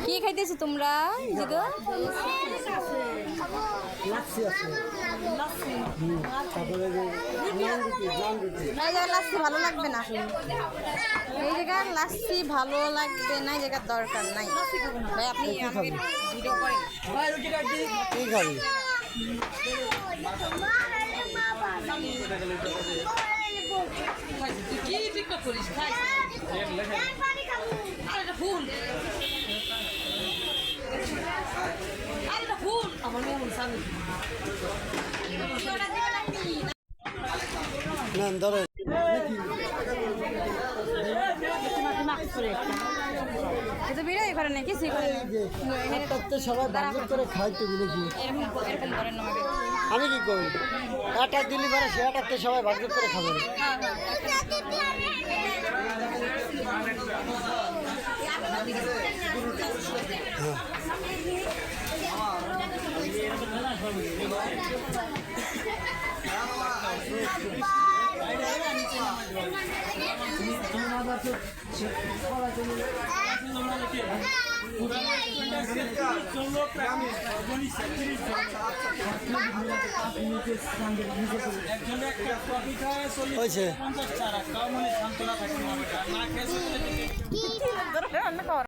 কি খাইতেছো তোমরা? লাচ্ছি ভালো লাগবে না, এই জায়গার লাচ্ছি ভালো লাগবে না, এই জায়গার দরকার নাই। ভাই আপনি ভিডিও করেন। কি খাবি? কি টিকটক করিস? খাই ফুল ফুল আমার মেয়ে স্বামী ভিডিও করে না কিছুই করে সবাই বাজেট করে খাই তো বুঝেছি। আমি কি করি? একটা দিল্লি ভাড়া সে একটা সবাই বাজেট করে খাবে। হয়েছে